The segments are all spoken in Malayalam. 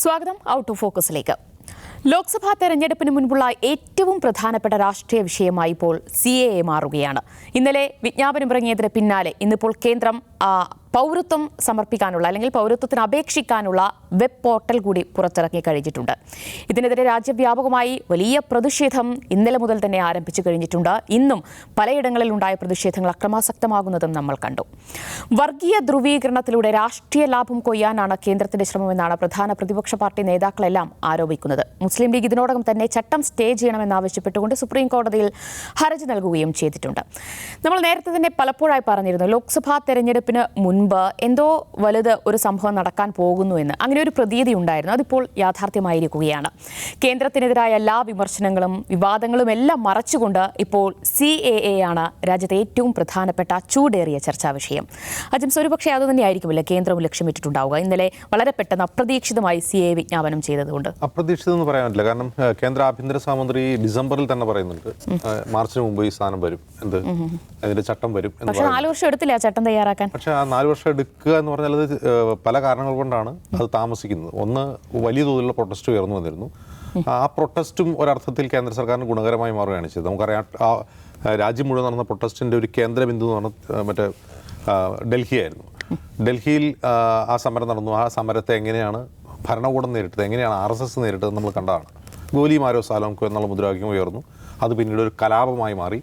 സ്വാഗതം ഔട്ട് ഓഫ് ഫോക്കസിലേക്ക്. ലോക്സഭാ തെരഞ്ഞെടുപ്പിന് മുൻപുള്ള ഏറ്റവും പ്രധാനപ്പെട്ട രാഷ്ട്രീയ വിഷയമായി ഇപ്പോൾ CAA മാറുകയാണ്. ഇന്നലെ വിജ്ഞാപനം ഇറങ്ങിയതിന് പിന്നാലെ ഇന്നിപ്പോൾ കേന്ദ്രം പൗരത്വം സമർപ്പിക്കാനുള്ള അല്ലെങ്കിൽ പൗരത്വത്തിന് അപേക്ഷിക്കാനുള്ള വെബ് പോർട്ടൽ കൂടി പുറത്തിറക്കി കഴിഞ്ഞിട്ടുണ്ട്. ഇതിനെതിരെ രാജ്യവ്യാപകമായി വലിയ പ്രതിഷേധം ഇന്നലെ മുതൽ തന്നെ ആരംഭിച്ചു കഴിഞ്ഞിട്ടുണ്ട്. ഇന്നും പലയിടങ്ങളിൽ ഉണ്ടായ പ്രതിഷേധങ്ങൾ അക്രമാസക്തമാകുന്നതും നമ്മൾ കണ്ടു. വർഗീയ ധ്രുവീകരണത്തിലൂടെ രാഷ്ട്രീയ ലാഭം കൊയ്യാനാണ് കേന്ദ്രത്തിന്റെ ശ്രമമെന്നാണ് പ്രധാന പ്രതിപക്ഷ പാർട്ടി നേതാക്കളെല്ലാം ആരോപിക്കുന്നത്. മുസ്ലിം ലീഗ് ഇതിനോടകം തന്നെ ചട്ടം സ്റ്റേ ചെയ്യണമെന്നാവശ്യപ്പെട്ടുകൊണ്ട് സുപ്രീം കോടതിയിൽ ഹർജി നൽകുകയും ചെയ്തിട്ടുണ്ട്. നമ്മൾ നേരത്തെ തന്നെ പലപ്പോഴായി പറഞ്ഞിരുന്നു, ലോക്സഭാ തെരഞ്ഞെടുപ്പിന് മുൻപ് എന്തോ വലുത് ഒരു സംഭവം നടക്കാൻ പോകുന്നു എന്ന്. അങ്ങനെ ഒരു പ്രതീതി ഉണ്ടായിരുന്നു. അതിപ്പോൾ യാഥാർത്ഥ്യമായിരിക്കുകയാണ്. കേന്ദ്രത്തിനെതിരായ എല്ലാ വിമർശനങ്ങളും വിവാദങ്ങളും എല്ലാം മറച്ചുകൊണ്ട് ഇപ്പോൾ CAA ആണ് രാജ്യത്തെ ഏറ്റവും പ്രധാനപ്പെട്ട ചൂടേറിയ ചർച്ചാ വിഷയം. അജംസ്, ഒരുപക്ഷെ അതുതന്നെയായിരിക്കുമല്ലേ കേന്ദ്രം ലക്ഷ്യമിട്ടിട്ടുണ്ടാവുക? ഇന്നലെ വളരെ പെട്ടെന്ന് അപ്രതീക്ഷിതമായി CAA വിജ്ഞാപനം ചെയ്തതുകൊണ്ട്. അപ്രതീക്ഷിതം എന്ന് പറയാൻ പറ്റില്ല. കാരണം കേന്ദ്ര ആഭ്യന്തര സഹമന്ത്രി ഡിസംബറിൽ തന്നെ പറയുന്നുണ്ട് മാർച്ചിന് മുമ്പ് ഈ സാധനം വരും, അതിന്റെ ചട്ടം വരും. പക്ഷേ 4 വർഷം എടുത്തില്ല ആ ചട്ടം തയ്യാറാക്കാൻ. പക്ഷേ ആ 4 വർഷം എടുക്കുക എന്ന് പറഞ്ഞാൽ അത് പല കാരണങ്ങൾ കൊണ്ടാണ് അത് താമസിക്കുന്നത്. ഒന്ന്, വലിയ തോതിലുള്ള പ്രൊട്ടസ്റ്റ് ഉയർന്നു വന്നിരുന്നു. ആ പ്രൊട്ടസ്റ്റും ഒരർത്ഥത്തിൽ കേന്ദ്ര സർക്കാരിന് ഗുണകരമായി മാറുകയാണ് ചെയ്തത്. നമുക്കറിയാം, ആ രാജ്യം മുഴുവൻ നടന്ന പ്രൊട്ടസ്റ്റിൻ്റെ ഒരു കേന്ദ്ര ബിന്ദു എന്ന് പറഞ്ഞാൽ മറ്റേ ഡൽഹിയായിരുന്നു. ഡൽഹിയിൽ ആ സമരം നടന്നു. ആ സമരത്തെ എങ്ങനെയാണ് ഭരണകൂടം നേരിട്ടത്, എങ്ങനെയാണ് RSS നേരിട്ടത് നമ്മൾ കണ്ടതാണ്. ഗോലി മാരോ സാലോംകോ എന്നുള്ള മുദ്രാവാക്യം ഉയർന്നു. അത് പിന്നീട് ഒരു കലാപമായി മാറി.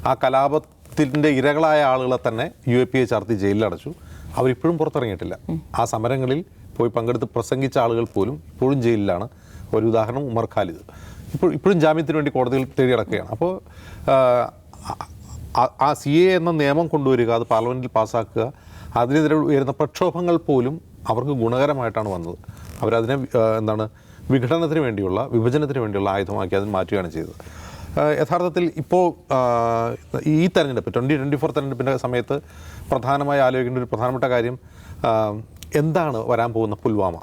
ആ കലാപത്തിൻ്റെ ഇരകളായ ആളുകളെ തന്നെ UAPA ചാർത്തി ജയിലിലടച്ചു. അവരിപ്പോഴും പുറത്തിറങ്ങിയിട്ടില്ല. ആ സമരങ്ങളിൽ പോയി പങ്കെടുത്ത് പ്രസംഗിച്ച ആളുകൾ പോലും ഇപ്പോഴും ജയിലിലാണ്. ഒരു ഉദാഹരണം ഉമർ ഖാലിദ് ഇപ്പോഴും ജാമ്യത്തിന് വേണ്ടി കോടതിയിൽ തേടി നടക്കുകയാണ്. അപ്പോൾ ആ CAA എന്ന നിയമം കൊണ്ടുവരിക, അത് പാർലമെൻറ്റിൽ പാസ്സാക്കുക, അതിനെതിരെ ഉയരുന്ന പ്രക്ഷോഭങ്ങൾ പോലും അവർക്ക് ഗുണകരമായിട്ടാണ് വന്നത്. അവരതിനെ വിഘടനത്തിന് വേണ്ടിയുള്ള, വിഭജനത്തിന് വേണ്ടിയുള്ള ആയുധമാക്കി അതിന് മാറ്റുകയാണ് ചെയ്തത്. യഥാർത്ഥത്തിൽ ഇപ്പോൾ ഈ തെരഞ്ഞെടുപ്പ് 2024 തെരഞ്ഞെടുപ്പിൻ്റെ സമയത്ത് പ്രധാനമായി ആലോചിക്കേണ്ട ഒരു പ്രധാനപ്പെട്ട കാര്യം എന്താണ് വരാൻ പോകുന്ന പുൽവാമ.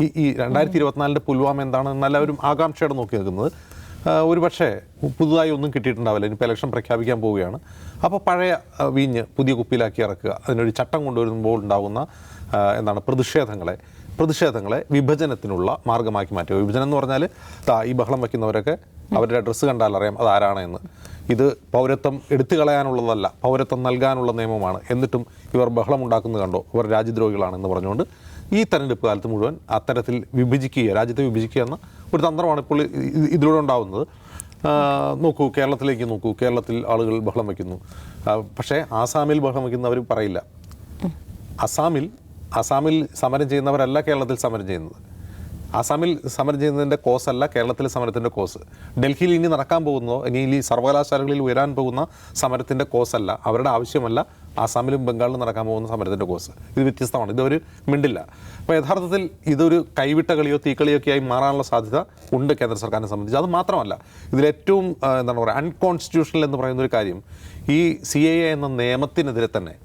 ഈ 2024 പുൽവാമ എന്താണെന്ന് എല്ലാവരും ആകാംക്ഷയോടെ നോക്കി നിൽക്കുന്നത്. ഒരു പക്ഷേ പുതുതായി ഒന്നും കിട്ടിയിട്ടുണ്ടാവില്ല. ഇനിയിപ്പോൾ ഇലക്ഷൻ പ്രഖ്യാപിക്കാൻ പോവുകയാണ്. അപ്പോൾ പഴയ വീഞ്ഞ് പുതിയ കുപ്പിയിലാക്കി ഇറക്കുക, അതിനൊരു ചട്ടം കൊണ്ടുവരുമ്പോൾ ഉണ്ടാകുന്ന പ്രതിഷേധങ്ങളെ വിഭജനത്തിനുള്ള മാർഗമാക്കി മാറ്റുക. വിഭജനം എന്ന് പറഞ്ഞാൽ ഈ ബഹളം വയ്ക്കുന്നവരൊക്കെ അവരുടെ ഡ്രസ്സ് കണ്ടാൽ അറിയാം അതാരാണ് എന്ന്. ഇത് പൗരത്വം എടുത്തു കളയാനുള്ളതല്ല, പൗരത്വം നൽകാനുള്ള നിയമമാണ്. എന്നിട്ടും ഇവർ ബഹളം ഉണ്ടാക്കുന്നത് കണ്ടോ, ഇവർ രാജ്യദ്രോഹികളാണെന്ന് പറഞ്ഞുകൊണ്ട് ഈ തെരഞ്ഞെടുപ്പ് കാലത്ത് മുഴുവൻ അത്തരത്തിൽ രാജ്യത്തെ വിഭജിക്കുക എന്ന ഒരു തന്ത്രമാണ് ഇപ്പോൾ ഇതിലൂടെ ഉണ്ടാകുന്നത്. നോക്കൂ, കേരളത്തിലേക്ക് നോക്കൂ. കേരളത്തിൽ ആളുകൾ ബഹളം വയ്ക്കുന്നു. പക്ഷേ ആസാമിൽ ബഹളം വയ്ക്കുന്നവർ പറയില്ല. അസാമിൽ സമരം ചെയ്യുന്നവരല്ല കേരളത്തിൽ സമരം ചെയ്യുന്നത്. ആസാമിൽ സമരം ചെയ്യുന്നതിൻ്റെ കോസല്ല കേരളത്തിലെ സമരത്തിൻ്റെ കോസ്. ഡൽഹിയിൽ ഇനി നടക്കാൻ പോകുന്നതോ ഇനി ഈ സർവകലാശാലകളിൽ ഉയരാൻ പോകുന്ന സമരത്തിൻ്റെ കോസല്ല, അവരുടെ ആവശ്യമല്ല ആസാമിലും ബംഗാളിലും നടക്കാൻ പോകുന്ന സമരത്തിൻ്റെ കോസ്. ഇത് വ്യത്യസ്തമാണ്. ഇതവർ മിണ്ടില്ല. അപ്പോൾ യഥാർത്ഥത്തിൽ ഇതൊരു കൈവിട്ട കളിയോ തീക്കളിയോ ഒക്കെ ആയി മാറാനുള്ള സാധ്യത ഉണ്ട് കേന്ദ്ര സർക്കാരിനെ സംബന്ധിച്ച്. അത് മാത്രമല്ല, ഇതിലേറ്റവും അൺകോൺസ്റ്റിറ്റ്യൂഷണൽ എന്ന് പറയുന്നൊരു കാര്യം, ഈ CAA എന്ന നിയമത്തിനെതിരെ തന്നെ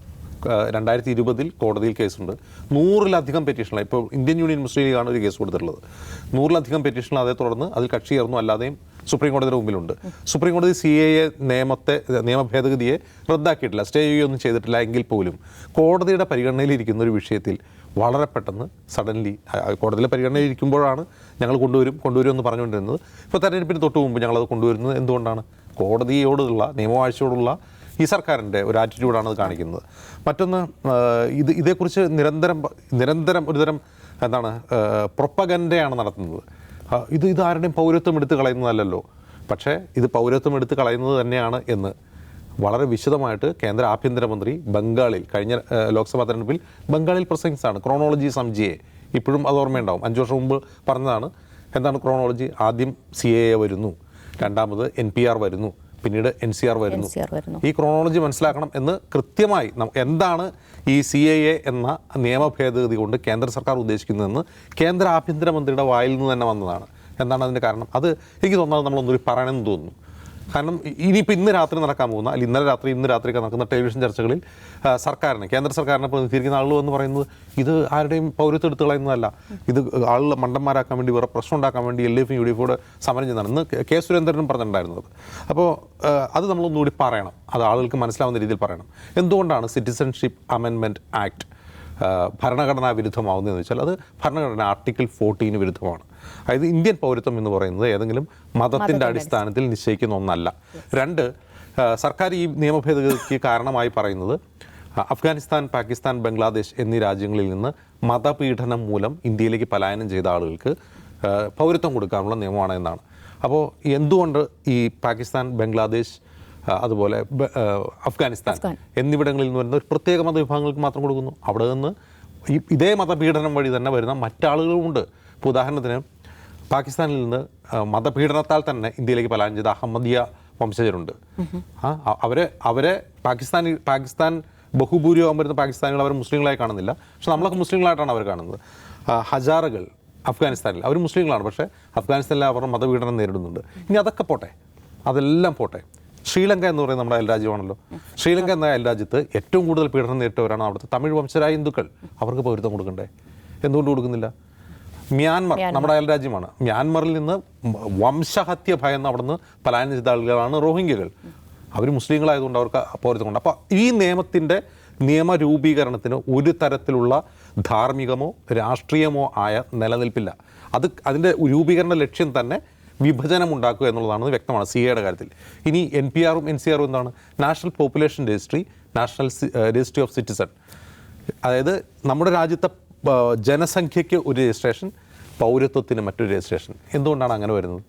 2020 കോടതിയിൽ കേസുണ്ട്. 100-ലധികം പെറ്റീഷനാണ്. ഇപ്പോൾ ഇന്ത്യൻ യൂണിയൻ മുസ്ലിം ലീഗാണ് ഒരു കേസ് കൊടുത്തിട്ടുള്ളത്. 100-ലധികം പെറ്റീഷൻ അതേ തുടർന്ന് അതിൽ കക്ഷി ചേർന്നു, അല്ലാതെയും സുപ്രീം കോടതിയുടെ മുമ്പിലുണ്ട്. സുപ്രീം കോടതി CAA നിയമ ഭേദഗതിയെ റദ്ദാക്കിയിട്ടില്ല, സ്റ്റേ ചെയ്യുകയൊന്നും ചെയ്തിട്ടില്ല. എങ്കിൽ പോലും കോടതിയുടെ പരിഗണനയിലിരിക്കുന്ന ഒരു വിഷയത്തിൽ വളരെ പെട്ടെന്ന് സഡൻലി കോടതിയിലെ പരിഗണനയിലിരിക്കുമ്പോഴാണ് ഞങ്ങൾ കൊണ്ടുവരും എന്ന് പറഞ്ഞുകൊണ്ടിരുന്നത്. ഇപ്പോൾ തെരഞ്ഞെടുപ്പിന് തൊട്ട് മുമ്പ് ഞങ്ങളത് കൊണ്ടുവരുന്നത് എന്തുകൊണ്ടാണ്? കോടതിയോടുള്ള, നിയമവാഴ്ചയോടുള്ള ഈ സർക്കാരിൻ്റെ ഒരു ആറ്റിറ്റ്യൂഡാണ് അത് കാണിക്കുന്നത്. മറ്റൊന്ന്, ഇതേക്കുറിച്ച് നിരന്തരം ഒരുതരം പ്രൊപ്പഗൻഡയാണ് നടത്തുന്നത്. ഇത് ആരുടെയും പൗരത്വം എടുത്ത് കളയുന്നതല്ലല്ലോ. പക്ഷേ ഇത് പൗരത്വം എടുത്ത് കളയുന്നത് തന്നെയാണ് എന്ന് വളരെ വിശദമായിട്ട് കേന്ദ്ര ആഭ്യന്തരമന്ത്രി ബംഗാളിൽ കഴിഞ്ഞ ലോക്സഭാ തെരഞ്ഞെടുപ്പിൽ ബംഗാളിൽ പ്രസംഗിച്ചതാണ്. ക്രോണോളജി സംജിയെ ഇപ്പോഴും അത് ഓർമ്മയുണ്ടാവും. 5 വർഷം മുമ്പ് പറഞ്ഞതാണ്. എന്താണ് ക്രോണോളജി? ആദ്യം CAA വരുന്നു, രണ്ടാമത് NPR വരുന്നു, പിന്നീട് NCR വരുന്നു. ഈ ക്രോണോളജി മനസ്സിലാക്കണം എന്ന് കൃത്യമായി എന്താണ് ഈ CAA എന്ന നിയമ ഭേദഗതി കൊണ്ട് കേന്ദ്ര സർക്കാർ ഉദ്ദേശിക്കുന്നതെന്ന് കേന്ദ്ര ആഭ്യന്തരമന്ത്രിയുടെ വായിൽ നിന്ന് തന്നെ വന്നതാണ്. എന്താണ് അതിൻ്റെ കാരണം? അത് എനിക്ക് തോന്നുന്നത് നമ്മളൊന്നൊരു പറയണമെന്ന് തോന്നുന്നു. കാരണം ഇനിയിപ്പോൾ ഇന്ന് രാത്രി നടക്കാൻ പോകുന്ന അല്ലെങ്കിൽ ഇന്ന് രാത്രി നടക്കുന്ന ടെലിവിഷൻ ചർച്ചകളിൽ കേന്ദ്ര സർക്കാരിനെ പ്രതിനിധീകരിക്കുന്ന ആളുകൾ എന്ന് പറയുന്നത് ഇത് ആരുടെയും പൗരത്വം എടുത്തു കളയുന്നതല്ല, ഇത് ആളുകൾ മണ്ടന്മാരാക്കാൻ വേണ്ടി വേറെ പ്രശ്നം ഉണ്ടാക്കാൻ വേണ്ടി LDF UDF കൂടെ സമരം ചെയ്യുന്നതാണ്. ഇന്ന് കെ സുരേന്ദ്രനും പറഞ്ഞിട്ടുണ്ടായിരുന്നത്. അപ്പോൾ അത് നമ്മളൊന്നുകൂടി പറയണം, അത് ആളുകൾക്ക് മനസ്സിലാവുന്ന രീതിയിൽ പറയണം. എന്തുകൊണ്ടാണ് സിറ്റിസൺഷിപ്പ് അമെൻമെൻറ്റ് ആക്ട് ഭരണഘടനാ വിരുദ്ധമാവുന്നതെന്ന് വെച്ചാൽ അത് ഭരണഘടന ആർട്ടിക്കിൾ 14 വിരുദ്ധമാണ്. അതായത് ഇന്ത്യൻ പൗരത്വം എന്ന് പറയുന്നത് ഏതെങ്കിലും മതത്തിൻ്റെ അടിസ്ഥാനത്തിൽ നിശ്ചയിക്കുന്ന ഒന്നല്ല. 2, സർക്കാർ ഈ നിയമഭേദഗതിക്ക് കാരണമായി പറയുന്നത് അഫ്ഗാനിസ്ഥാൻ, പാകിസ്ഥാൻ, ബംഗ്ലാദേശ് എന്നീ രാജ്യങ്ങളിൽ നിന്ന് മതപീഡനം മൂലം ഇന്ത്യയിലേക്ക് പലായനം ചെയ്ത ആളുകൾക്ക് പൗരത്വം കൊടുക്കാനുള്ള നിയമമാണ് എന്നാണ്. അപ്പോൾ എന്തുകൊണ്ട് ഈ പാകിസ്ഥാൻ, ബംഗ്ലാദേശ്, അതുപോലെ അഫ്ഗാനിസ്ഥാൻ എന്നിവിടങ്ങളിൽ നിന്ന് വരുന്ന ഒരു പ്രത്യേക മതവിഭാഗങ്ങൾക്ക് മാത്രം കൊടുക്കുന്നു? അവിടെ നിന്ന് ഇതേ മതപീഡനം വഴി തന്നെ വരുന്ന മറ്റാളുകളുമുണ്ട്. ഇപ്പോൾ ഉദാഹരണത്തിന് പാകിസ്ഥാനിൽ നിന്ന് മതപീഡനത്താൽ തന്നെ ഇന്ത്യയിലേക്ക് പലായനം ചെയ്ത അഹമ്മദിയ വംശജരുണ്ട്. അവരെ പാകിസ്ഥാൻ ബഹുഭൂരിഭാഗം വരുന്ന പാകിസ്ഥാനികൾ അവർ മുസ്ലിങ്ങളായി കാണുന്നില്ല, പക്ഷെ നമ്മളൊക്കെ മുസ്ലിങ്ങളായിട്ടാണ് അവർ കാണുന്നത്. ഹജാറകൾ അഫ്ഗാനിസ്ഥാനിൽ അവർ മുസ്ലിങ്ങളാണ്, പക്ഷേ അഫ്ഗാനിസ്ഥാനിൽ അവർ മതപീഡനം നേരിടുന്നുണ്ട്. ഇനി അതൊക്കെ പോട്ടെ, അതെല്ലാം പോട്ടെ. ശ്രീലങ്ക എന്ന് പറയുന്നത് നമ്മുടെ അയൽരാജ്യമാണല്ലോ. ശ്രീലങ്ക എന്ന അയൽരാജ്യത്ത് ഏറ്റവും കൂടുതൽ പീഡനം നേരിട്ടവരാണ് അവിടുത്തെ തമിഴ് വംശജരായ ഹിന്ദുക്കൾ. അവർക്ക് പൗരത്വം കൊടുക്കണ്ടേ? എന്തുകൊണ്ട് കൊടുക്കുന്നില്ല? മ്യാൻമർ നമ്മുടെ അയൽരാജ്യമാണ്. മ്യാൻമറിൽ നിന്ന് വംശഹത്യ ഭയന്ന് അവിടെ നിന്ന് പലായനം ചെയ്ത ആളുകളാണ് റോഹിംഗ്യകൾ. അവർ മുസ്ലിങ്ങളായതുകൊണ്ട് അവർക്ക് പൗരത്വം കൊണ്ട്. അപ്പോൾ ഈ നിയമത്തിൻ്റെ നിയമരൂപീകരണത്തിന് ഒരു തരത്തിലുള്ള ധാർമ്മികമോ രാഷ്ട്രീയമോ ആയ നിലനിൽപ്പില്ല. അതിൻ്റെ രൂപീകരണ ലക്ഷ്യം തന്നെ വിഭജനം ഉണ്ടാക്കുക എന്നുള്ളതാണെന്ന് വ്യക്തമാണ് CAയുടെ കാര്യത്തിൽ. ഇനി NPRഉം NCRഉം എന്താണ്? National population registry, national registry of citizen. അതായത് നമ്മുടെ രാജ്യത്തെ ജനസംഖ്യയ്ക്ക് ഒരു രജിസ്ട്രേഷൻ, പൗരത്വത്തിന് മറ്റൊരു രജിസ്ട്രേഷൻ. എന്തുകൊണ്ടാണ് അങ്ങനെ വരുന്നത്?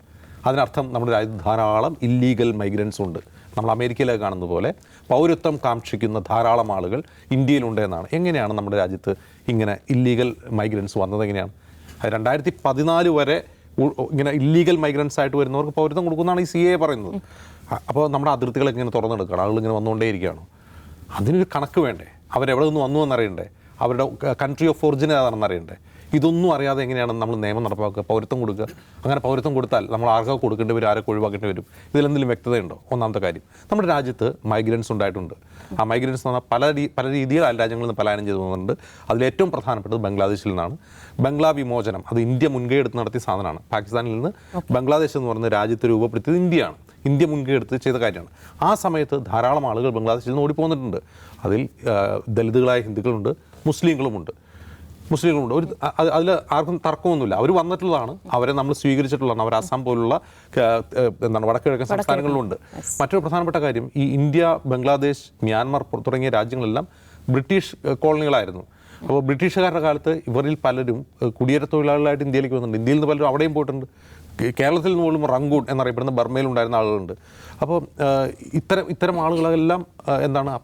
അതിനർത്ഥം നമ്മുടെ രാജ്യത്ത് ധാരാളം ഇല്ലീഗൽ മൈഗ്രൻസ് ഉണ്ട്. നമ്മൾ അമേരിക്കയിലൊക്കെ കാണുന്നത് പോലെ പൗരത്വം കാക്ഷിക്കുന്ന ധാരാളം ആളുകൾ ഇന്ത്യയിലുണ്ട് എന്നാണ്. എങ്ങനെയാണ് നമ്മുടെ രാജ്യത്ത് ഇങ്ങനെ ഇല്ലീഗൽ മൈഗ്രൻസ് വന്നത്? എങ്ങനെയാണ്? 2014 വരെ ഇങ്ങനെ ഇല്ലീഗൽ മൈഗ്രൻസ് ആയിട്ട് വരുന്നവർക്ക് പൗരത്വം കൊടുക്കുന്നതാണ് ഈ CA പറയുന്നത്. അപ്പോൾ നമ്മുടെ അതിർത്തികളൊക്കെ ഇങ്ങനെ തുറന്നെടുക്കണം, ആളുകൾ ഇങ്ങനെ വന്നുകൊണ്ടേയിരിക്കുകയാണ്. അതിനൊരു കണക്ക് വേണ്ടേ? അവരെവിടെ നിന്ന് വന്നു എന്നറിയണ്ടേ? അവരുടെ കൺട്രി ഓഫ് ഒറിജിൻ ഏതാണെന്ന് അറിയണ്ടേ? ഇതൊന്നും അറിയാതെ എങ്ങനെയാണ് നമ്മൾ നിയമം നടപ്പാക്കുക, പൗരത്വം കൊടുക്കുക? അങ്ങനെ പൗരത്വം കൊടുത്താൽ നമ്മൾ ആർക്കൊക്കെ കൊടുക്കേണ്ടി വരും, ആരൊക്കെ ഒഴിവാക്കേണ്ടി വരും? ഇതിലെന്തെങ്കിലും വ്യക്തതയുണ്ടോ? ഒന്നാമത്തെ കാര്യം, നമ്മുടെ രാജ്യത്ത് മൈഗ്രൻസ് ഉണ്ടായിട്ടുണ്ട്. ആ മൈഗ്രൻസ് എന്ന് പറഞ്ഞാൽ പല രീതിയിൽ അയൽ രാജ്യങ്ങളിൽ നിന്ന് പലായനം ചെയ്തു പോകുന്നുണ്ട്. അതിലേറ്റവും പ്രധാനപ്പെട്ടത് ബംഗ്ലാദേശിൽ നിന്നാണ്. ബംഗ്ലാ വിമോചനം അത് ഇന്ത്യ മുൻകൈ എടുത്ത് നടത്തിയ സാധനമാണ്. പാകിസ്ഥാനിൽ നിന്ന് ബംഗ്ലാദേശ് എന്ന് പറയുന്ന രാജ്യത്ത് രൂപപ്പെടുത്തിയത് ഇന്ത്യയാണ്. ഇന്ത്യ മുൻകൈ എടുത്ത് ചെയ്ത കാര്യമാണ്. ആ സമയത്ത് ധാരാളം ആളുകൾ ബംഗ്ലാദേശിൽ നിന്ന് ഓടിപ്പോന്നിട്ടുണ്ട്. അതിൽ ദലിതുകളായ ഹിന്ദുക്കളുണ്ട്, മുസ്ലിങ്ങളുമുണ്ട്. ഒരു അതിൽ ആർക്കും തർക്കമൊന്നുമില്ല. അവർ വന്നിട്ടുള്ളതാണ്, അവരെ നമ്മൾ സ്വീകരിച്ചിട്ടുള്ളതാണ്. അവർ അസം പോലുള്ള വടക്കുകിഴക്കൻ സംസ്ഥാനങ്ങളിലുണ്ട്. മറ്റൊരു പ്രധാനപ്പെട്ട കാര്യം, ഈ ഇന്ത്യ, ബംഗ്ലാദേശ്, മ്യാൻമർ തുടങ്ങിയ രാജ്യങ്ങളെല്ലാം ബ്രിട്ടീഷ് കോളനികളായിരുന്നു. അപ്പോൾ ബ്രിട്ടീഷുകാരുടെ കാലത്ത് ഇവരിൽ പലരും കുടിയേറ്റ തൊഴിലാളികളായിട്ട് ഇന്ത്യയിലേക്ക് വന്നിട്ടുണ്ട്. ഇന്ത്യയിൽ നിന്ന് പലരും അവിടെയും പോയിട്ടുണ്ട്. കേരളത്തിൽ നിന്ന് പോലും റംഗൂൺ എന്നറിയപ്പെടുന്ന ബർമയിലുണ്ടായിരുന്ന ആളുകളുണ്ട്. അപ്പോൾ ഇത്തരം ആളുകളെല്ലാം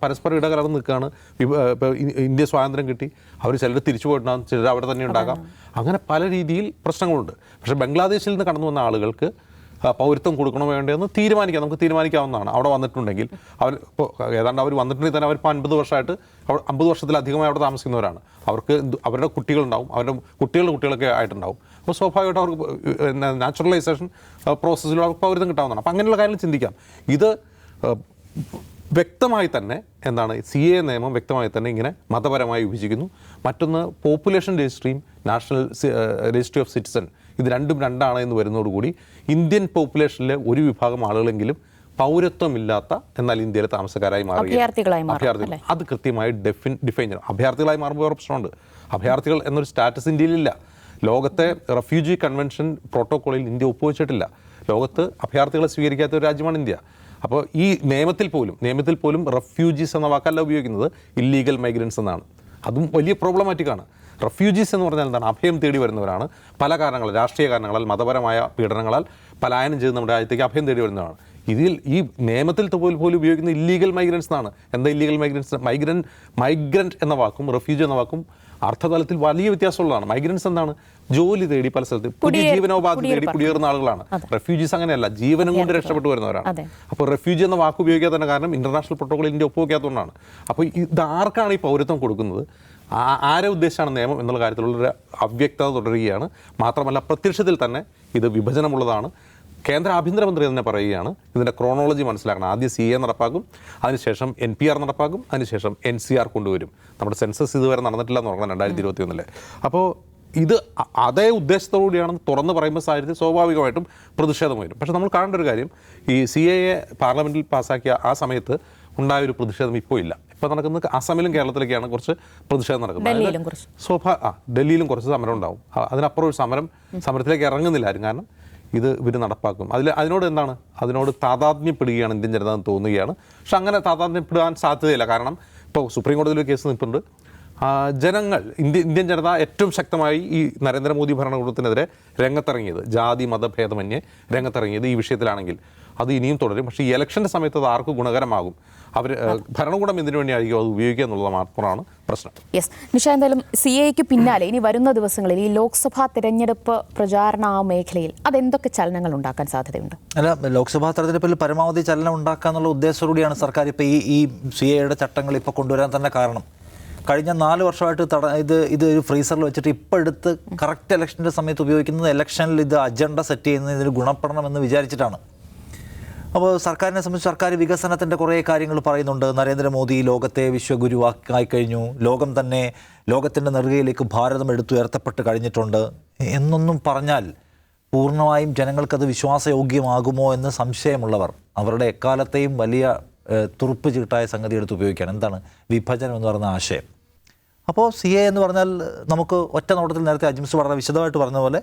പരസ്പരം ഇടകലർന്ന് നിൽക്കുകയാണ്. ഇപ്പോൾ ഇന്ത്യ സ്വാതന്ത്ര്യം കിട്ടി, അവർ ചിലർ തിരിച്ചു പോയിട്ടുണ്ടാകും, ചിലർ അവിടെ തന്നെ ഉണ്ടാകാം. അങ്ങനെ പല രീതിയിൽ പ്രശ്നങ്ങളുണ്ട്. പക്ഷേ ബംഗ്ലാദേശിൽ നിന്ന് കടന്നു വന്ന ആളുകൾക്ക് പൗരത്വം കൊടുക്കണോ വേണ്ടതെന്ന് നമുക്ക് തീരുമാനിക്കാവുന്നതാണ്. അവിടെ വന്നിട്ടുണ്ടെങ്കിൽ ഇപ്പോൾ ഏതാണ്ട് അവർ വന്നിട്ടുണ്ടെങ്കിൽ തന്നെ അവരിപ്പോൾ 50 വർഷമായിട്ട് 50 വർഷത്തിലധികമായി അവിടെ താമസിക്കുന്നവരാണ്. അവർക്ക് അവരുടെ കുട്ടികളുണ്ടാവും, അവരുടെ കുട്ടികളൊക്കെ ആയിട്ടുണ്ടാവും. അപ്പോൾ സ്വാഭാവികമായിട്ട് അവർക്ക് നാച്ചുറലൈസേഷൻ പ്രോസസ്സിലൂടെ അവർക്ക് പൗരത്വം കിട്ടാവുന്നതാണ്. അപ്പോൾ അങ്ങനെയുള്ള കാര്യങ്ങൾ ചിന്തിക്കാം. ഇത് വ്യക്തമായി തന്നെ CA നിയമം വ്യക്തമായി തന്നെ ഇങ്ങനെ മതപരമായി വിഭജിക്കുന്നു. മറ്റൊന്ന് പോപ്പുലേഷൻ രജിസ്ട്രിയും നാഷണൽ രജിസ്ട്രി ഓഫ് സിറ്റിസൺ, ഇത് രണ്ടും രണ്ടാണ് എന്ന് വരുന്നതോടുകൂടി ഇന്ത്യൻ പോപ്പുലേഷനിലെ ഒരു വിഭാഗം ആളുകളെങ്കിലും പൗരത്വമില്ലാത്ത എന്നാൽ ഇന്ത്യയിലെ താമസക്കാരായി മാറുകയാണ്. അത് കൃത്യമായി ഡിഫൈൻ ചെയ്യണം. അഭയാർത്ഥികളായി മാറുമ്പോൾ വേറെ പ്രശ്നമുണ്ട്. അഭയാർത്ഥികൾ എന്നൊരു സ്റ്റാറ്റസ് ഇന്ത്യയിലില്ല. ലോകത്തെ റെഫ്യൂജി കൺവെൻഷൻ പ്രോട്ടോക്കോളിൽ ഇന്ത്യ ഒപ്പുവെച്ചിട്ടില്ല. ലോകത്ത് അഭയാർത്ഥികളെ സ്വീകരിക്കാത്ത ഒരു രാജ്യമാണ് ഇന്ത്യ. അപ്പോൾ ഈ നിയമത്തിൽ പോലും റെഫ്യൂജീസ് എന്ന വാക്കല്ല ഉപയോഗിക്കുന്നത്, ഇല്ലീഗൽ മൈഗ്രൻസ് എന്നാണ്. അതും വലിയ പ്രോബ്ലമാറ്റിക്കാണ്. റെഫ്യൂജീസ് എന്ന് പറഞ്ഞാൽ എന്താണ്? അഭയം തേടി വരുന്നവരാണ്. പല കാരണങ്ങളാൽ, രാഷ്ട്രീയ കാരണങ്ങളാൽ, മതപരമായ പീഡനങ്ങളാൽ പലായനം ചെയ്ത് നമ്മുടെ രാജ്യത്തേക്ക് അഭയം തേടി വരുന്നവരാണ്. ഇതിൽ ഈ നിയമത്തിൽ പോലും ഉപയോഗിക്കുന്ന ഇല്ലീഗൽ മൈഗ്രൻസ് എന്നാണ്. എന്താ ഇല്ലീഗൽ മൈഗ്രൻസ്? മൈഗ്രൻറ്റ് എന്ന വാക്കും റെഫ്യൂജി എന്ന വാക്കും അർത്ഥതലത്തിൽ വലിയ വ്യത്യാസമുള്ളതാണ്. മൈഗ്രൻസ് എന്താണ്? ജോലി തേടി പല സ്ഥലത്ത് പുതിയ ജീവനോപാധി തേടി കുടിയേറുന്ന ആളുകളാണ്. റെഫ്യൂജീസ് അങ്ങനെയല്ല, ജീവനം കൊണ്ട് രക്ഷപ്പെട്ടു വരുന്നവരാണ്. അപ്പോൾ റെഫ്യൂജി എന്ന വാക്ക് ഉപയോഗിക്കാൻ തന്നെ കാരണം ഇന്റർനാഷണൽ പ്രോട്ടോക്കോളിൽ ഇന്ത്യ ഒപ്പുവെക്കാത്തതുകൊണ്ടാണ്. അപ്പോൾ ഇത് ആർക്കാണ് ഈ പൗരത്വം കൊടുക്കുന്നത്, ആരെ ഉദ്ദേശിച്ചാണ് നിയമം എന്നുള്ള കാര്യത്തിലുള്ളൊരു അവ്യക്തത തുടരുകയാണ്. മാത്രമല്ല പ്രത്യക്ഷത്തിൽ തന്നെ ഇത് വിഭജനമുള്ളതാണ്. കേന്ദ്ര ആഭ്യന്തരമന്ത്രി തന്നെ പറയുകയാണ് ഇതിൻ്റെ ക്രോണോളജി മനസ്സിലാക്കണം. ആദ്യം CA നടപ്പാക്കും, അതിനുശേഷം NPR നടപ്പാക്കും, അതിനുശേഷം NCR കൊണ്ടുവരും. നമ്മുടെ സെൻസസ് ഇതുവരെ നടന്നിട്ടില്ല എന്ന് പറഞ്ഞാൽ 2021. അപ്പോൾ ഇത് അതേ ഉദ്ദേശത്തോടുകൂടിയാണെന്ന് തുറന്ന് പറയുമ്പോൾ സാഹചര്യത്തിൽ സ്വാഭാവികമായിട്ടും പ്രതിഷേധം വരും. പക്ഷേ നമ്മൾ കാണേണ്ട ഒരു കാര്യം, ഈ CAA പാർലമെൻറ്റിൽ പാസ്സാക്കിയ ആ സമയത്ത് ഉണ്ടായൊരു പ്രതിഷേധം ഇപ്പോൾ ഇല്ല. ഇപ്പോൾ നടക്കുന്നത് അസമിലും കേരളത്തിലേക്കാണ് കുറച്ച് പ്രതിഷേധം നടക്കുന്നത്. ഡൽഹിയിലും കുറച്ച് സമരം ഉണ്ടാവും. അതിനപ്പുറം ഒരു സമരത്തിലേക്ക് ഇറങ്ങുന്നില്ല ആരും. കാരണം ഇത് ഇവർ നടപ്പാക്കും. അതിനോട് താതാത്മ്യപ്പെടുകയാണ് ഇന്ത്യൻ ജനത എന്ന് തോന്നുകയാണ്. പക്ഷെ അങ്ങനെ താതാത്മ്യപ്പെടാൻ സാധ്യതയില്ല. കാരണം ഇപ്പോൾ സുപ്രീം കോടതിയിൽ ഒരു കേസ് നിൽപ്പുണ്ട്. ജനങ്ങൾ ഇന്ത്യൻ ജനത ഏറ്റവും ശക്തമായി ഈ നരേന്ദ്രമോദി ഭരണകൂടത്തിനെതിരെ രംഗത്തിറങ്ങിയത്, ജാതി മതഭേദമന്യേ രംഗത്തിറങ്ങിയത് ഈ വിഷയത്തിലാണെങ്കിൽ അത് ഇനിയും തുടരും. പക്ഷേ ഈ ഇലക്ഷൻ്റെ സമയത്ത് അത് ആർക്ക് ഗുണകരമാകും? ഭരണകൂടം എന്തിനു വേണ്ടിയായിരിക്കും അത് ഉപയോഗിക്കുക എന്നുള്ളത് മാത്രമാണ് പ്രശ്നം. യെസ് നിഷ, എന്തായാലും CAAയ്ക്ക് പിന്നാലെ ഇനി വരുന്ന ദിവസങ്ങളിൽ ഈ ലോക്സഭാ തെരഞ്ഞെടുപ്പ് പ്രചാരണ മേഖലയിൽ അതെന്തൊക്കെ ചലനങ്ങൾ ഉണ്ടാക്കാൻ സാധ്യതയുണ്ട്? അല്ല, ലോക്സഭാ തെരഞ്ഞെടുപ്പിൽ പരമാവധി ചലനം ഉണ്ടാക്കുക എന്നുള്ള ഉദ്ദേശത്തോടുകൂടിയാണ് സർക്കാർ ഇപ്പോൾ ഈ CAAയുടെ ചട്ടങ്ങൾ ഇപ്പോൾ കൊണ്ടുവരാൻ തന്നെ കാരണം. കഴിഞ്ഞ 4 വർഷമായിട്ട് ഇത് ഒരു ഫ്രീസറിൽ വെച്ചിട്ട് ഇപ്പോൾ എടുത്ത് കറക്റ്റ് ഇലക്ഷൻ്റെ സമയത്ത് ഉപയോഗിക്കുന്നത് ഇലക്ഷനിൽ ഇത് അജണ്ട സെറ്റ് ചെയ്യുന്നത് ഇതിന് ഗുണപ്പെടണമെന്ന് വിചാരിച്ചിട്ടാണ്. അപ്പോൾ സർക്കാരിനെ സംബന്ധിച്ച് സർക്കാർ വികസനത്തിൻ്റെ കുറേ കാര്യങ്ങൾ പറയുന്നുണ്ട്. നരേന്ദ്രമോദി ലോകത്തെ വിശ്വഗുരുവായി കഴിഞ്ഞു, ലോകം തന്നെ ലോകത്തിൻ്റെ നെറുകയിലേക്ക് ഭാരതം എടുത്തുയർത്തപ്പെട്ട് കഴിഞ്ഞിട്ടുണ്ട് എന്നൊന്നും പറഞ്ഞാൽ പൂർണ്ണമായും ജനങ്ങൾക്കത് വിശ്വാസയോഗ്യമാകുമോ എന്ന് സംശയമുള്ളവർ അവരുടെ എക്കാലത്തെയും വലിയ തുറുപ്പ് ചീട്ടായ സംഗതി എടുത്ത് ഉപയോഗിക്കുകയാണ്. എന്താണ് വിഭജനം എന്ന് പറയുന്ന ആശയം? അപ്പോൾ CAA എന്ന് പറഞ്ഞാൽ നമുക്ക് ഒറ്റ നോട്ടത്തിൽ നേരത്തെ അജിംസ് വളരെ വിശദമായിട്ട് പറഞ്ഞ പോലെ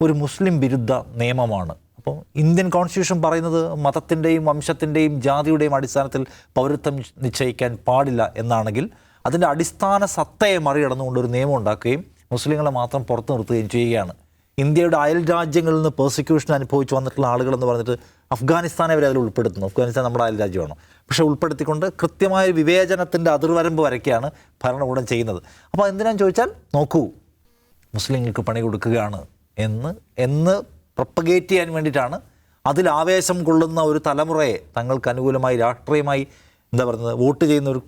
ഒരു മുസ്ലിം വിരുദ്ധ നിയമമാണ്. അപ്പോൾ ഇന്ത്യൻ കോൺസ്റ്റിറ്റ്യൂഷൻ പറയുന്നത് മതത്തിൻ്റെയും വംശത്തിൻ്റെയും ജാതിയുടെയും അടിസ്ഥാനത്തിൽ പൗരത്വം നിശ്ചയിക്കാൻ പാടില്ല എന്നാണെങ്കിൽ അതിൻ്റെ അടിസ്ഥാന സത്തയെ മറികടന്നുകൊണ്ട് ഒരു നിയമം ഉണ്ടാക്കുകയും മുസ്ലിങ്ങളെ മാത്രം പുറത്തു നിർത്തുകയും ചെയ്യുകയാണ്. ഇന്ത്യയുടെ അയൽ രാജ്യങ്ങളിൽ നിന്ന് പെർസിക്യൂഷൻ അനുഭവിച്ച് വന്നിട്ടുള്ള ആളുകളെന്ന് പറഞ്ഞിട്ട് അഫ്ഗാനിസ്ഥാനെ വരെ അതിൽ ഉൾപ്പെടുത്തുന്നു. അഫ്ഗാനിസ്ഥാൻ നമ്മുടെ അയൽ രാജ്യമാണ്. പക്ഷേ ഉൾപ്പെടുത്തിക്കൊണ്ട് കൃത്യമായ വിവേചനത്തിൻ്റെ അതിർവരമ്പ് വരയ്ക്കാണ് ഭരണകൂടം ചെയ്യുന്നത്. അപ്പോൾ എന്തിനാന്ന് ചോദിച്ചാൽ, നോക്കൂ, മുസ്ലിങ്ങൾക്ക് പണി കൊടുക്കുകയാണ് എന്ന് പ്രൊപ്പഗേറ്റ് ചെയ്യാൻ വേണ്ടിയിട്ടാണ്. അതിൽ ആവേശം കൊള്ളുന്ന ഒരു തലമുറയെ തങ്ങൾക്ക് അനുകൂലമായി രാഷ്ട്രീയമായി വോട്ട് ചെയ്യുന്ന ഒരു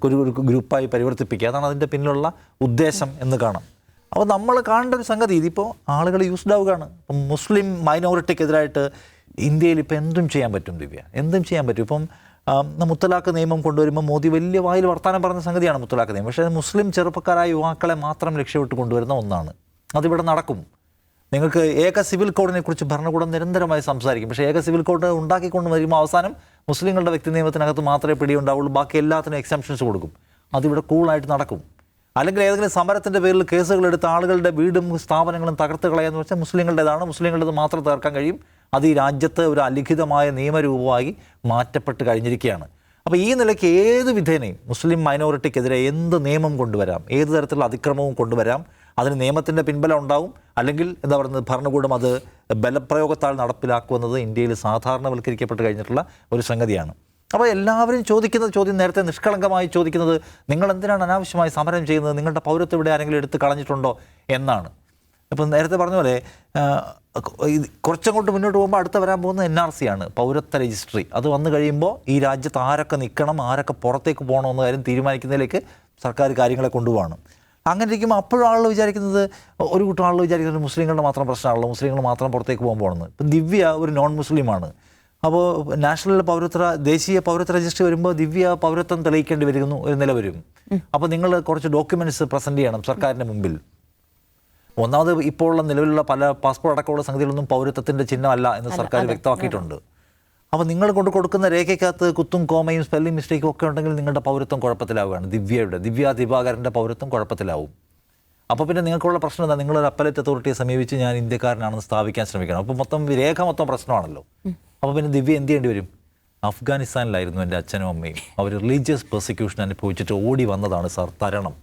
ഗ്രൂപ്പായി പരിവർത്തിപ്പിക്കുക. അതാണ് അതിൻ്റെ പിന്നിലുള്ള ഉദ്ദേശം എന്ന് കാണാം. അപ്പോൾ നമ്മൾ കാണേണ്ട ഒരു സംഗതി, ഇതിപ്പോൾ ആളുകൾ യൂസ്ഡ് ആവുകയാണ്. ഇപ്പം മുസ്ലിം മൈനോറിറ്റിക്കെതിരായിട്ട് ഇന്ത്യയിൽ ഇപ്പോൾ എന്തും ചെയ്യാൻ പറ്റും. ദിവ്യ, എന്തും ചെയ്യാൻ പറ്റും. ഇപ്പം മുത്തലാഖ് നിയമം കൊണ്ടുവരുമ്പോൾ മോദി വലിയ വായിൽ വർത്താനം പറഞ്ഞ സംഗതിയാണ് മുത്തലാഖ് നിയമം. പക്ഷേ മുസ്ലിം ചെറുപ്പക്കാരായ യുവാക്കളെ മാത്രം ലക്ഷ്യമിട്ട് കൊണ്ടുവരുന്ന ഒന്നാണ്. അതിവിടെ നടക്കും. നിങ്ങൾക്ക് ഏക സിവിൽ കോഡിനെ കുറിച്ച് ഭരണകൂടം നിരന്തരമായി സംസാരിക്കും. പക്ഷേ ഏക സിവിൽ കോഡ് ഉണ്ടാക്കിക്കൊണ്ട് വരുമ്പോൾ അവസാനം മുസ്ലിങ്ങളുടെ വ്യക്തി നിയമത്തിനകത്ത് മാത്രമേ പിടിയുണ്ടാവുള്ളൂ, ബാക്കി എല്ലാത്തിനും എക്സംഷൻസ് കൊടുക്കും. അതിവിടെ കൂളായിട്ട് നടക്കും. അല്ലെങ്കിൽ ഏതെങ്കിലും സമരത്തിൻ്റെ പേരിൽ കേസുകളെടുത്ത് ആളുകളുടെ വീടും സ്ഥാപനങ്ങളും തകർത്ത് കളയാന്ന് വെച്ചാൽ മുസ്ലിങ്ങളുടേതാണ്, മുസ്ലിങ്ങളുടേത് മാത്രം തീർക്കാൻ കഴിയും. അത് ഈ രാജ്യത്ത് ഒരു അലിഖിതമായ നിയമരൂപമായി മാറ്റപ്പെട്ട് കഴിഞ്ഞിരിക്കുകയാണ്. അപ്പോൾ ഈ നിലയ്ക്ക് ഏത് വിധേനയും മുസ്ലിം മൈനോറിറ്റിക്കെതിരെ എന്ത് നിയമം കൊണ്ടുവരാം, ഏത് തരത്തിലുള്ള അതിക്രമവും കൊണ്ടുവരാം. അതിന് നിയമത്തിൻ്റെ പിൻബലം ഉണ്ടാവും. അല്ലെങ്കിൽ ഭരണകൂടം അത് ബലപ്രയോഗത്താൽ നടപ്പിലാക്കുമെന്നത് ഇന്ത്യയിൽ സാധാരണവൽക്കരിക്കപ്പെട്ട് കഴിഞ്ഞിട്ടുള്ള ഒരു സംഗതിയാണ്. അപ്പോൾ എല്ലാവരും ചോദിക്കുന്ന ചോദ്യം, നേരത്തെ നിഷ്കളങ്കമായി ചോദിക്കുന്നത്, നിങ്ങൾ എന്തിനാണ് അനാവശ്യമായി സമരം ചെയ്യുന്നത്, നിങ്ങളുടെ പൗരത്വം ഇവിടെ ആരെങ്കിലും എടുത്ത് കളഞ്ഞിട്ടുണ്ടോ എന്നാണ്. ഇപ്പം നേരത്തെ പറഞ്ഞ പോലെ കുറച്ചങ്ങോട്ട് മുന്നോട്ട് പോകുമ്പോൾ അടുത്ത വരാൻ പോകുന്നത് NRC ആണ്, പൗരത്വ രജിസ്ട്രി. അത് വന്നു കഴിയുമ്പോൾ ഈ രാജ്യത്ത് ആരൊക്കെ നിൽക്കണം, ആരൊക്കെ പുറത്തേക്ക് പോകണമെന്ന കാര്യം തീരുമാനിക്കുന്നതിലേക്ക് സർക്കാർ കാര്യങ്ങളെ കൊണ്ടുപോകണം. അങ്ങനെ ഇരിക്കുമ്പോൾ അപ്പോഴും ആളുകൾ വിചാരിക്കുന്നത്, ഒരു കൂട്ടം ആളുകൾ വിചാരിക്കുന്നത് മുസ്ലിങ്ങളുടെ മാത്രം പ്രശ്നമാണല്ലോ, മുസ്ലിങ്ങൾ മാത്രം പുറത്തേക്ക് പോകാൻ പോകുന്നത്. ഇപ്പം ദിവ്യ ഒരു നോൺ മുസ്ലിമാണ്. അപ്പോൾ ദേശീയ പൗരത്വ രജിസ്റ്റർ വരുമ്പോൾ ദിവ്യ പൗരത്വം തെളിയിക്കേണ്ടി വരുന്നു ഒരു നില വരും. അപ്പോൾ നിങ്ങൾ കുറച്ച് ഡോക്യുമെൻറ്റ്സ് പ്രസൻറ്റ് ചെയ്യണം സർക്കാരിൻ്റെ മുമ്പിൽ. ഒന്നാമത് ഇപ്പോൾ ഉള്ള നിലവിലുള്ള പല പാസ്പോർട്ട് അടക്കമുള്ള സംഗതികളൊന്നും പൗരത്വത്തിൻ്റെ ചിഹ്നമല്ല എന്ന് സർക്കാർ വ്യക്തമാക്കിയിട്ടുണ്ട്. അപ്പോൾ നിങ്ങൾ കൊടുക്കുന്ന രേഖയ്ക്കകത്ത് കുത്തും കോമയും സ്പെല്ലിംഗ് മിസ്റ്റേക്കും ഒക്കെ ഉണ്ടെങ്കിൽ നിങ്ങളുടെ പൗരത്വം കുഴപ്പത്തിലാവുകയാണ്. ദിവ്യ ദിവാകരൻ്റെ പൗരത്വം കുഴപ്പത്തിലാവും. അപ്പോൾ പിന്നെ നിങ്ങൾക്കുള്ള പ്രശ്നം എന്താ? നിങ്ങളൊരു അപ്പലേറ്റ് അതോറിറ്റിയെ സമീപിച്ച് ഞാൻ ഇന്ത്യക്കാരനാണെന്ന് സ്ഥാപിക്കാൻ ശ്രമിക്കണം. അപ്പോൾ രേഖ മൊത്തം പ്രശ്നമാണല്ലോ. അപ്പോൾ പിന്നെ ദിവ്യ എന്ത് ചെയ്യേണ്ടി വരും? അഫ്ഗാനിസ്ഥാനിലായിരുന്നു എൻ്റെ അച്ഛനും അമ്മയും. അവർ റിലീജിയസ് പെർസിക്യൂഷൻ അനുഭവിച്ചിട്ട് ഓടി വന്നതാണ് സാർ, തരണം.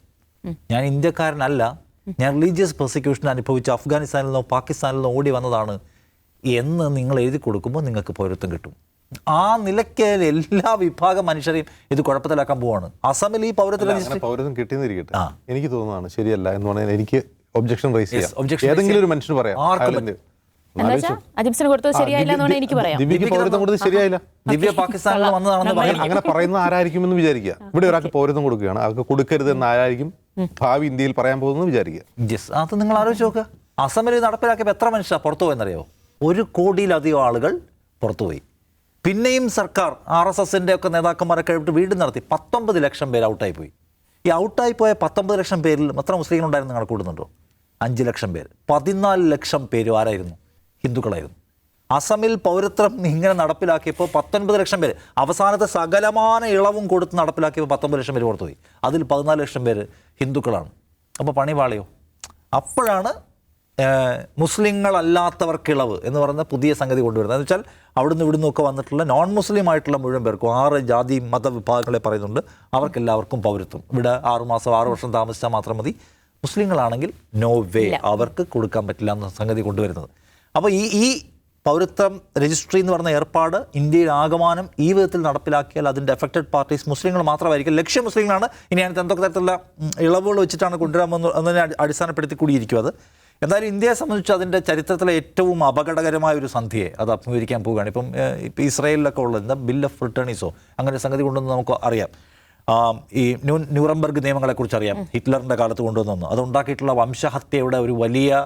ഞാൻ ഇന്ത്യക്കാരനല്ല, ഞാൻ റിലീജിയസ് പെർസിക്യൂഷൻ അനുഭവിച്ച് അഫ്ഗാനിസ്ഥാനിൽ നിന്നോ പാകിസ്ഥാനിൽ നിന്നോ ഓടി വന്നതാണ് എന്ന് നിങ്ങൾ എഴുതി കൊടുക്കുമ്പോൾ നിങ്ങൾക്ക് പൗരത്വം കിട്ടും. ആ നിലയ്ക്ക് എല്ലാ വിഭാഗം മനുഷ്യരെയും ഇത് കുഴപ്പത്തിലാക്കാൻ പോവാണ്. അസമിൽ ഈ പൗരത്വം കിട്ടിയെന്നിരിക്കട്ടെ, എനിക്ക് തോന്നുന്നതാണ് ശരിയല്ല എന്ന് പറഞ്ഞാൽ എനിക്ക് ഒബ്ജക്ഷൻ റൈസ് ചെയ്യാം. ഏതെങ്കിലും ഒരു മനുഷ്യന് പറയാം, ദിവ്യ പാകിസ്ഥാനിൽ വന്നതാണെന്ന് അങ്ങനെ പറയുന്ന ആരായിരിക്കുമെന്ന് വിചാരിക്കുക. ഇവിടെ ഒരാൾക്ക് പൗരത്വം കൊടുക്കുകയാണ്, അവർക്ക് കൊടുക്കരുത് എന്ന് ആരായിരിക്കും ഭാവി ഇന്ത്യയിൽ പറയാൻ പോകുന്നത് വിചാരിക്കുക. അത് നിങ്ങൾ ആലോചിച്ച് നോക്കുക. അസമിൽ നടപ്പിലാക്കിയപ്പോൾ എത്ര മനുഷ്യർ പുറത്തു പോയെന്നറിയോ? 1 കോടിയിലധികം ആളുകൾ പുറത്തുപോയി. പിന്നെയും സർക്കാർ RSSൻ്റെ ഒക്കെ നേതാക്കന്മാരൊക്കെ ആയിട്ട് വീണ്ടും നടത്തി. 19 ലക്ഷം പേര് ഔട്ടായിപ്പോയി. ഈ ഔട്ടായിപ്പോയ 19 ലക്ഷം പേരിൽ എത്ര മുസ്ലിങ്ങളുണ്ടായിരുന്നു നിങ്ങൾ കൂടുന്നുണ്ടോ? 5 ലക്ഷം പേര്. 14 ലക്ഷം പേരും ആരായിരുന്നു? ഹിന്ദുക്കളായിരുന്നു. അസമിൽ പൗരത്വം ഇങ്ങനെ നടപ്പിലാക്കിയപ്പോൾ 19 ലക്ഷം പേര്, അവസാനത്തെ സകലമാന ഇളവും കൊടുത്ത് നടപ്പിലാക്കിയപ്പോൾ 19 ലക്ഷം പേര് പുറത്തുപോയി. അതിൽ 14 ലക്ഷം പേര് ഹിന്ദുക്കളാണ്. അപ്പോൾ പണിവാളിയോ? അപ്പോഴാണ് മുസ്ലിങ്ങളല്ലാത്തവർക്ക് ഇളവ് എന്ന് പറയുന്ന പുതിയ സംഗതി കൊണ്ടുവരുന്നത്. എന്ന് വെച്ചാൽ അവിടുന്ന് ഇവിടുന്നൊക്കെ വന്നിട്ടുള്ള നോൺ മുസ്ലിം ആയിട്ടുള്ള മുഴുവൻ പേർക്കും 6 ജാതി മതവിഭാഗങ്ങളെ പറയുന്നുണ്ട്, അവർക്കെല്ലാവർക്കും പൗരത്വം. ഇവിടെ 6 മാസം 6 വർഷം താമസിച്ചാൽ മാത്രം മതി. മുസ്ലിങ്ങളാണെങ്കിൽ നോ വേ, അവർക്ക് കൊടുക്കാൻ പറ്റില്ല എന്ന സംഗതി കൊണ്ടുവരുന്നത്. അപ്പോൾ ഈ പൗരത്വം രജിസ്ട്രി എന്ന് പറഞ്ഞ ഏർപ്പാട് ഇന്ത്യയിൽ ആകമാനം ഈ വിധത്തിൽ നടപ്പിലാക്കിയാൽ അതിൻ്റെ എഫക്റ്റഡ് പാർട്ടീസ് മുസ്ലിങ്ങൾ മാത്രമായിരിക്കും. ലക്ഷ്യം മുസ്ലിങ്ങളാണ്. ഇനി അതിനകത്ത് എന്തൊക്കെ തരത്തിലുള്ള ഇളവുകൾ വെച്ചിട്ടാണ് കൊണ്ടുവരാമെന്നതിനെ അടിസ്ഥാനപ്പെടുത്തി കൂടിയിരിക്കും അത്. എന്നാലും ഇന്ത്യയെ സംബന്ധിച്ച് അതിൻ്റെ ചരിത്രത്തിലെ ഏറ്റവും അപകടകരമായ ഒരു സന്ധിയെ അത് അഭിമുഖീകരിക്കാൻ പോവുകയാണ്. ഇപ്പം ഇസ്രായേലിലൊക്കെ ഉള്ളത് ബിൽ ഓഫ് റിട്ടേണീസോ അങ്ങനെ സംഗതി കൊണ്ടുവന്ന് നമുക്ക് അറിയാം. ഈ ന്യൂറംബർഗ് നിയമങ്ങളെക്കുറിച്ച് അറിയാം, ഹിറ്റ്ലറിൻ്റെ കാലത്ത് കൊണ്ടുവന്നു. അതുണ്ടാക്കിയിട്ടുള്ള വംശഹത്യയുടെ ഒരു വലിയ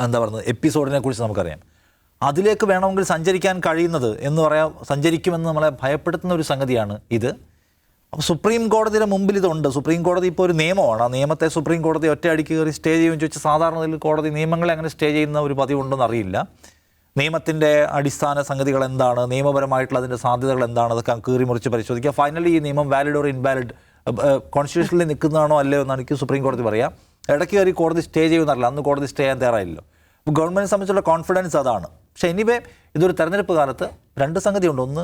എന്താ പറയുന്നത് എപ്പിസോഡിനെ കുറിച്ച് നമുക്കറിയാം. അതിലേക്ക് വേണമെങ്കിൽ സഞ്ചരിക്കാൻ കഴിയുന്നത് എന്ന് പറയാം, സഞ്ചരിക്കുമെന്ന് നമ്മളെ ഭയപ്പെടുത്തുന്ന ഒരു സംഗതിയാണ് ഇത്. സുപ്രീം കോടതിയുടെ മുമ്പിൽ ഇതുണ്ട്. സുപ്രീം കോടതി ഇപ്പോൾ ഒരു നിയമമാണ്. ആ നിയമത്തെ സുപ്രീം കോടതി ഒറ്റയടിക്ക് കയറി സ്റ്റേ ചെയ്യുമെന്ന് ചോദിച്ചാൽ സാധാരണ കോടതി നിയമങ്ങളെ അങ്ങനെ സ്റ്റേ ചെയ്യുന്ന ഒരു പതിവുണ്ടെന്ന് അറിയില്ല. നിയമത്തിൻ്റെ അടിസ്ഥാന സംഗതികൾ എന്താണ്, നിയമപരമായിട്ടുള്ള അതിൻ്റെ സാധ്യതകൾ എന്താണ്, അതൊക്കെ കീറി മുറിച്ച് പരിശോധിക്കുക. ഫൈനലി ഈ നിയമം വാലിഡ് ഓർ ഇൻവാലിഡ്, കോൺസ്റ്റിറ്റ്യൂഷനിൽ നിൽക്കുന്നതാണോ അല്ലയോ എന്നാണ് എനിക്ക് സുപ്രീം കോടതി പറയാം. ഇടയ്ക്ക് കയറി കോടതി സ്റ്റേ ചെയ്യുമെന്നറിയില്ല. അന്ന് കോടതി സ്റ്റേ ചെയ്യാൻ തയ്യാറായില്ലല്ലോ. അപ്പോൾ ഗവൺമെൻറ്റിനെ സംബന്ധിച്ചുള്ള കോൺഫിഡൻസ് അതാണ്. പക്ഷേ എനിവേ ഇതൊരു തെരഞ്ഞെടുപ്പ് കാലത്ത് 2 സംഗതിയുണ്ട്. ഒന്ന്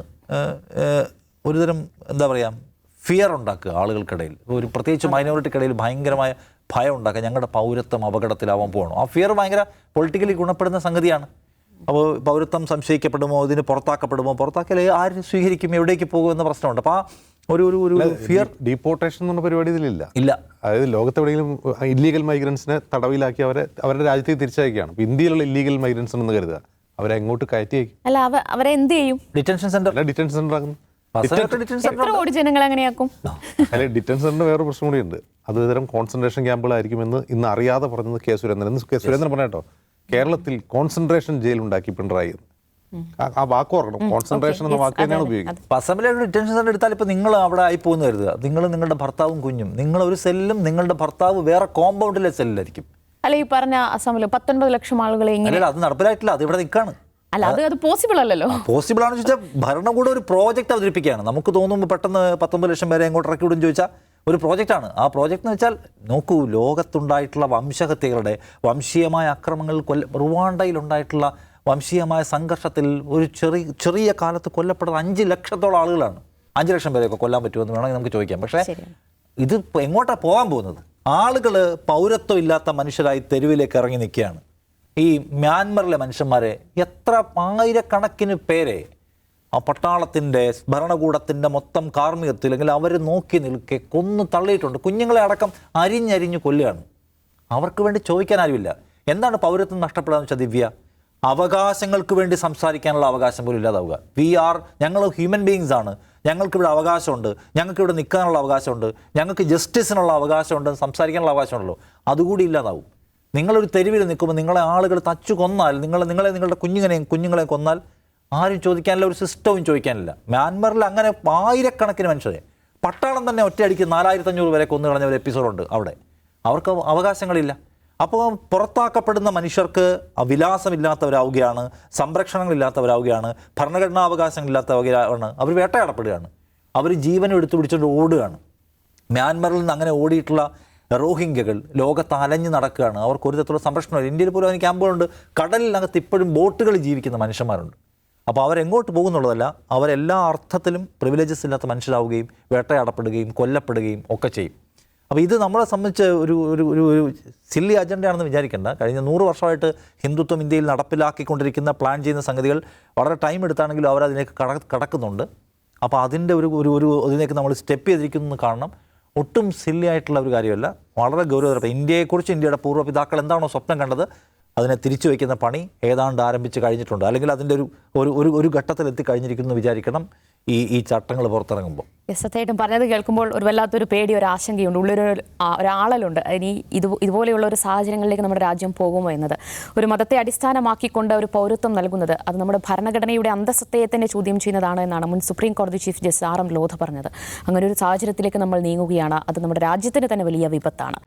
ഒരുതരം എന്താ പറയുക ഫിയർ ഉണ്ടാക്കുക ആളുകൾക്കിടയിൽ, ഒരു പ്രത്യേകിച്ച് മൈനോറിറ്റിക്കിടയിൽ ഭയങ്കരമായ ഭയം ഉണ്ടാക്കുക. ഞങ്ങളുടെ പൗരത്വം അപകടത്തിലാവാൻ പോകണം. ആ ഫിയർ ഭയങ്കര പൊളിറ്റിക്കലി ഗുണപ്പെടുന്ന സംഗതിയാണ്. അപ്പോൾ പൗരത്വം സംശയിക്കപ്പെടുമോ, ഇതിന് പുറത്താക്കിയാൽ ആര് സ്വീകരിക്കും, എവിടേക്ക് പോകും എന്ന പ്രശ്നമുണ്ട്. അപ്പോൾ ആ ഒരു ഫിയർ. ഡീപ്പോർട്ടേഷൻ എന്ന പരിപാടി ഇതിലില്ല. ഇല്ല. അതായത് ലോകത്തെവിടെയെങ്കിലും ഇല്ലീഗൽ മൈഗ്രൻസിനെ തടവിലാക്കി അവരുടെ രാജ്യത്തേക്ക് തിരിച്ചയക്കുകയാണ്. ഇപ്പോൾ ഇന്ത്യയിലുള്ള ഇല്ലീഗൽ മൈഗ്രൻസ് എന്ന് കരുതുക, അവരെ എങ്ങോട്ട് കയറ്റി അയക്കും? അല്ല, അവരെ എന്ത് ചെയ്യും? ഡിറ്റൻഷൻ സെന്റർ ആക്കുന്നു. എത്ര കോടി ജനങ്ങൾ എങ്ങനെയാക്കും? അല്ലെ, ഡിറ്റൻഷൻ സെന്ററിന് വേറെ പ്രശ്നം കൂടിയുണ്ട്. അത് ഇത്തരം കോൺസെൻട്രേഷൻ ക്യാമ്പുകളായിരിക്കുമെന്ന് ഇന്ന് അറിയാതെ പറഞ്ഞത് കെ സുരേന്ദ്രൻ പറഞ്ഞോ, കേരളത്തിൽ കോൺസെൻട്രേഷൻ ജയിൽ ഉണ്ടാക്കി പിണറായി. ആ വാക്ക് ഓർക്കണം, കോൺസെൻട്രേഷൻ എന്ന വാക്ക് തന്നെയാണ് ഉപയോഗിക്കുന്നത്. അസമിലെ ഡിറ്റൻഷൻ സെന്റർ എടുത്താൽ ഇപ്പോൾ നിങ്ങൾ അവിടെ ആയി പോകുന്ന കരുതുക, നിങ്ങളുടെ ഭർത്താവും കുഞ്ഞും, നിങ്ങളൊരു സെല്ലും നിങ്ങളുടെ ഭർത്താവ് വേറെ കോമ്പൗണ്ടിലെ സെല്ലിലായിരിക്കും. അല്ല, ഈ പറഞ്ഞ അസമിൽ 19 ലക്ഷം ആളുകളെ ഇങ്ങനെ അത് നടപ്പിലായിട്ടില്ല, അത് ഇവിടെ നിൽക്കാണ്. അല്ല, അത് പോസിബിൾ അല്ലല്ലോ. പോസിബിൾ ആണെന്ന് ചോദിച്ചാൽ ഭരണകൂടം ഒരു പ്രോജക്റ്റ് അവതരിപ്പിക്കുകയാണ്. നമുക്ക് തോന്നുമ്പോൾ പെട്ടെന്ന് 19 ലക്ഷം പേരെ എങ്ങോട്ട് ഇറക്കി വിടും ചോദിച്ചാൽ ഒരു പ്രോജക്റ്റാണ്. ആ പ്രോജക്റ്റ് എന്ന് വെച്ചാൽ നോക്കൂ, ലോകത്തുണ്ടായിട്ടുള്ള വംശഹത്യകളുടെ വംശീയമായ അക്രമങ്ങൾ, റുവാണ്ടയിലുണ്ടായിട്ടുള്ള വംശീയമായ സംഘർഷത്തിൽ ഒരു ചെറിയ കാലത്ത് കൊല്ലപ്പെടുന്ന 5 ലക്ഷത്തോളം ആളുകളാണ്. 5 ലക്ഷം പേരെയൊക്കെ കൊല്ലാൻ പറ്റുമെന്ന് വേണമെങ്കിൽ നമുക്ക് ചോദിക്കാം. പക്ഷേ ഇത് എങ്ങോട്ടാണ് പോകാൻ പോകുന്നത്? ആളുകൾ പൗരത്വം ഇല്ലാത്ത മനുഷ്യരായി തെരുവിലേക്ക് ഇറങ്ങി നിൽക്കുകയാണ്. ഈ മ്യാൻമറിലെ മനുഷ്യന്മാരെ എത്ര ആയിരക്കണക്കിന് പേരെ ആ പട്ടാളത്തിൻ്റെ ഭരണകൂടത്തിൻ്റെ മൊത്തം കാർമ്മികത്തിൽ അല്ലെങ്കിൽ അവർ നോക്കി നിൽക്കെ കൊന്നു തള്ളിയിട്ടുണ്ട്. കുഞ്ഞുങ്ങളെ അടക്കം അരിഞ്ഞരിഞ്ഞ് കൊല്ലുകയാണ്. അവർക്ക് വേണ്ടി ചോദിക്കാൻ ആരുമില്ല. എന്താണ് പൗരത്വം നഷ്ടപ്പെടാന്ന് വെച്ചാൽ ദിവ്യ, അവകാശങ്ങൾക്ക് വേണ്ടി സംസാരിക്കാനുള്ള അവകാശം പോലും ഇല്ലാതാവുക. ഞങ്ങൾ ഹ്യൂമൻ ബീയിങ്സ് ആണ്, ഞങ്ങൾക്കിവിടെ അവകാശമുണ്ട്, ഞങ്ങൾക്കിവിടെ നിൽക്കാനുള്ള അവകാശമുണ്ട്, ഞങ്ങൾക്ക് ജസ്റ്റിസിനുള്ള അവകാശമുണ്ട്, സംസാരിക്കാനുള്ള അവകാശമുണ്ടല്ലോ, അതുകൂടി ഇല്ലാതാവും. നിങ്ങളൊരു തെരുവിൽ നിൽക്കുമ്പോൾ നിങ്ങളെ ആളുകൾ തച്ചു കൊന്നാൽ, നിങ്ങളുടെ കുഞ്ഞുങ്ങളെ കൊന്നാൽ ആരും ചോദിക്കാനില്ല, ഒരു സിസ്റ്റവും ചോദിക്കാനില്ല. മ്യാൻമറിൽ അങ്ങനെ ആയിരക്കണക്കിന് മനുഷ്യരെ പട്ടാളം തന്നെ ഒറ്റയടിക്ക് 4500 വരെ കൊന്നു കളഞ്ഞ ഒരു എപ്പിസോഡുണ്ട് അവിടെ. അവർക്ക് അവകാശങ്ങളില്ല. അപ്പോൾ പുറത്താക്കപ്പെടുന്ന മനുഷ്യർക്ക് വിലാസമില്ലാത്തവരാവുകയാണ്, സംരക്ഷണങ്ങളില്ലാത്തവരാവുകയാണ്, ഭരണഘടനാവകാശങ്ങളില്ലാത്തവരാണ്. അവർ വേട്ടയാടപ്പെടുകയാണ്. അവർ ജീവനും എടുത്തു പിടിച്ചുകൊണ്ട് ഓടുകയാണ്. മ്യാൻമറിൽ നിന്ന് അങ്ങനെ ഓടിയിട്ടുള്ള റോഹിംഗ്യകൾ ലോകത്ത് അലഞ്ഞു നടക്കുകയാണ്. അവർക്ക് ഒരു തരത്തിലുള്ള സംരക്ഷണമില്ല. ഇന്ത്യയിൽ പോലും അതിന് ക്യാമ്പുകളുണ്ട്. കടലിനകത്ത് ഇപ്പോഴും ബോട്ടുകളിൽ ജീവിക്കുന്ന മനുഷ്യന്മാരുണ്ട്. അപ്പോൾ അവരെങ്ങോട്ട് പോകുന്നുള്ളതല്ല, അവരെല്ലാ അർത്ഥത്തിലും പ്രിവിലേജസ് ഇല്ലാത്ത മനുഷ്യരാവുകയും വേട്ടയാടപ്പെടുകയും കൊല്ലപ്പെടുകയും ഒക്കെ ചെയ്യും. അപ്പോൾ ഇത് നമ്മളെ സംബന്ധിച്ച് ഒരു സില്ലി അജണ്ടയാണെന്ന് വിചാരിക്കേണ്ട. കഴിഞ്ഞ 100 വർഷമായിട്ട് ഹിന്ദുത്വം ഇന്ത്യയിൽ നടപ്പിലാക്കിക്കൊണ്ടിരിക്കുന്ന പ്ലാൻ ചെയ്യുന്ന സംഗതികൾ വളരെ ടൈം എടുത്താണെങ്കിലും അവരതിലേക്ക് കടക്കുന്നുണ്ട്. അപ്പോൾ അതിൻ്റെ അതിലേക്ക് നമ്മൾ സ്റ്റെപ്പ് ചെയ്തിരിക്കുന്നത് കാണണം. ഒട്ടും സില്ലി ആയിട്ടുള്ള ഒരു കാര്യമല്ല, വളരെ ഗൗരവതരം. ഇന്ത്യയെക്കുറിച്ച് ഇന്ത്യയുടെ പൂർവ്വപിതാക്കൾ എന്താണോ സ്വപ്നം കണ്ടത് അതിനെ തിരിച്ചു വയ്ക്കുന്ന പണി ഏതാണ്ട് ആരംഭിച്ച് കഴിഞ്ഞിട്ടുണ്ട്. അല്ലെങ്കിൽ അതിൻ്റെ ഒരു ഘട്ടത്തിലെത്തി കഴിഞ്ഞിരിക്കുന്നു എന്ന് വിചാരിക്കണം. ഈ ചട്ടങ്ങൾ പുറത്തിറങ്ങുമ്പോൾ. സത്യമായിട്ടും പറഞ്ഞത് കേൾക്കുമ്പോൾ ഒരു വല്ലാത്തൊരു പേടി, ഒരു ആശങ്കയുണ്ട്, ഒരാളലുണ്ട്. ഇനി ഇതുപോലെയുള്ള ഒരു സാഹചര്യങ്ങളിലേക്ക് നമ്മുടെ രാജ്യം പോകുമോ എന്നത്. ഒരു മതത്തെ അടിസ്ഥാനമാക്കിക്കൊണ്ട് ഒരു പൗരത്വം നൽകുന്നത് അത് നമ്മുടെ ഭരണഘടനയുടെ അന്തസ്സത്തയെ തന്നെ ചോദ്യം ചെയ്യുന്നതാണ് എന്നാണ് മുൻ സുപ്രീം കോടതി ചീഫ് ജസ്റ്റിസ് RM ലോധ പറഞ്ഞത്. അങ്ങനെ ഒരു സാഹചര്യത്തിലേക്ക് നമ്മൾ നീങ്ങുകയാണ്. അത് നമ്മുടെ രാജ്യത്തിന് തന്നെ വലിയ വിപത്താണ്.